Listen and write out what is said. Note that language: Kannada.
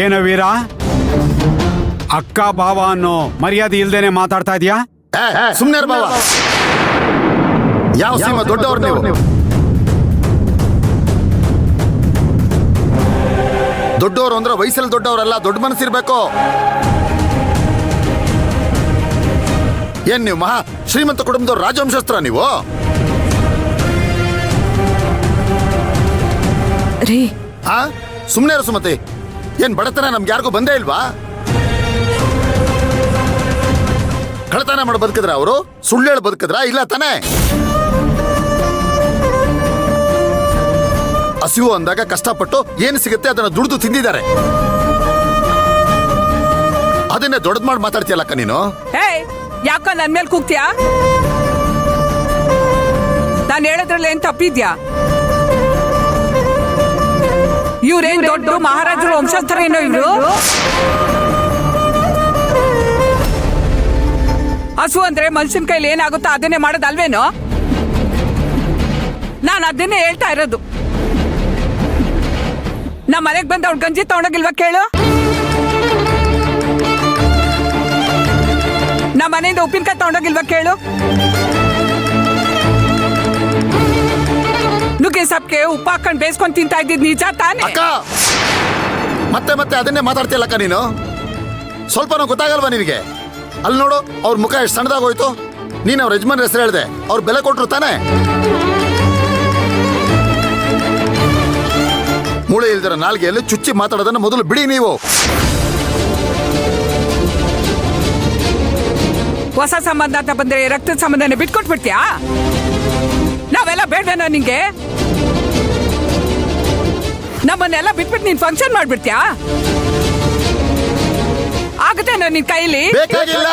ಏನ ವೀರ, ಅಕ್ಕ ಬಾವ ಅನ್ನೋ ಮರ್ಯಾದೆ ಇಲ್ದೇನೆ ಮಾತಾಡ್ತಾ ಇದೀಯಾ? ಸುಮ್ನೆ ಬಾವ, ಯಾವ ಸೀಮ ದೊಡ್ಡವ್ರು ನೀವು? ದೊಡ್ಡವರು ಅಂದ್ರೆ ವಯಸ್ಸಲ್ಲಿ ದೊಡ್ಡವರಲ್ಲ, ದೊಡ್ಡ ಮನಸ್ಸಿರ್ಬೇಕು. ಏನ್ ನೀವು ಮಹಾ ಶ್ರೀಮಂತ ಕುಟುಂಬದವ್ರು, ರಾಜವಂಶಸ್ತ್ರ ನೀವು? ರೀ ಸುಮ್ನೆ ಇರು ಸುಮತಿ. ಏನ್ ಬಡತನ ನಮ್ಗೆ ಯಾರಿಗೂ ಬಂದೇ ಇಲ್ವಾ? ಕಳತನ ಮಾಡಿ ಬದುಕಿದ್ರ ಅವರು? ಸುಳ್ಳು ಹೇಳಿ ಬದುಕಿದ್ರ? ಇಲ್ಲ ತಾನೇ. ಹಸಿವು ಅಂದಾಗ ಕಷ್ಟಪಟ್ಟು ಏನು ಸಿಗುತ್ತೆ ಅದನ್ನ ದುಡಿದು ತಿಂದಿದ್ದಾರೆ. ಅದನ್ನೇ ದೊಡ್ಡದ್ ಮಾಡಿ ಮಾತಾಡ್ತೀಯಲ್ಲಕ್ಕ ನೀನು. ಯಾಕ ನನ್ ಮೇಲೆ ಕೂಗ್ತೀಯಾ? ನಾನು ಹೇಳೋದ್ರಲ್ಲಿ ಏನ್ ತಪ್ಪಿದ್ಯಾ? ಇವ್ರೇನ್ ದೊಡ್ಡ ಮಹಾರಾಜರ ವಂಶಸ್ಥರ ಏನೋ ಇವ್ರು? ಹಸು ಅಂದ್ರೆ ಮನುಷ್ಯನ ಕೈಲಿ ಏನಾಗುತ್ತೋ ಅದನ್ನೇ ಮಾಡೋದಲ್ವೇನೋ? ನಾನು ಅದನ್ನೇ ಹೇಳ್ತಾ ಇರೋದು. ನಮ್ಮ ಮನೆಗೆ ಬಂದು ಅವ್ಳ ಗಂಜಿ ತಗೊಂಡೋಗಿಲ್ವಾ ಕೇಳು? ನಮ್ಮ ಮನೆಯಿಂದ ಉಪ್ಪಿನಕಾಯಿ ತಗೊಂಡೋಗಿಲ್ವಾ ಕೇಳು? ನುಗ್ಗೆ ಸಪ್ಗೆ ಉಪ್ಪು ಹಾಕೊಂಡು ಬೇಯಿಸ್ಕೊಂಡು ತಿಂತಾ ಇದ್ದಿದ್ ನಿಜ ತಾನೇ? ಮತ್ತೆ ಮತ್ತೆ ಅದನ್ನೇ ಮಾತಾಡ್ತೀಯಲ್ಲಕ್ಕ ನೀನು. ಸ್ವಲ್ಪನೂ ಗೊತ್ತಾಗಲ್ವಾ ನಿನಗೆ? ಅಲ್ಲಿ ನೋಡು, ಅವ್ರ ಮುಖ ಎಷ್ಟು ಸಣ್ಣದಾಗೋಯ್ತು. ನೀನ್ ಅವ್ರ ಯಜಮಾನ್ ಹೆಸರು ಹೇಳಿದೆ, ಅವ್ರು ಬೆಲೆ ಕೊಟ್ರು ತಾನೆ. ಮೂಳೆ ಇಲ್ದಿರ ನಾಲ್ಗೆಯಲ್ಲಿ ಚುಚ್ಚಿ ಮಾತಾಡೋದನ್ನ ಮೊದಲು ಬಿಡಿ ನೀವು. ಹೊಸ ಸಂಬಂಧ ಅಂತ ಬಂದ್ರೆ ರಕ್ತದ ಸಂಬಂಧನ ಬಿಟ್ಕೊಟ್ಬಿಡ್ತೀಯಾ? ನಾವೆಲ್ಲ ಬೇಡವೇನೋ ನಿಂಗೆ? ನಮ್ಮನ್ನೆಲ್ಲ ಬಿಟ್ಬಿಟ್ಟು ನೀನ್ ಫಂಕ್ಷನ್ ಮಾಡ್ಬಿಡ್ತೀಯಾ? ಆಗುತ್ತೇನೋ ನಿನ್ ಕೈಲಿ? ಬೇಕಾಗಿಲ್ಲ.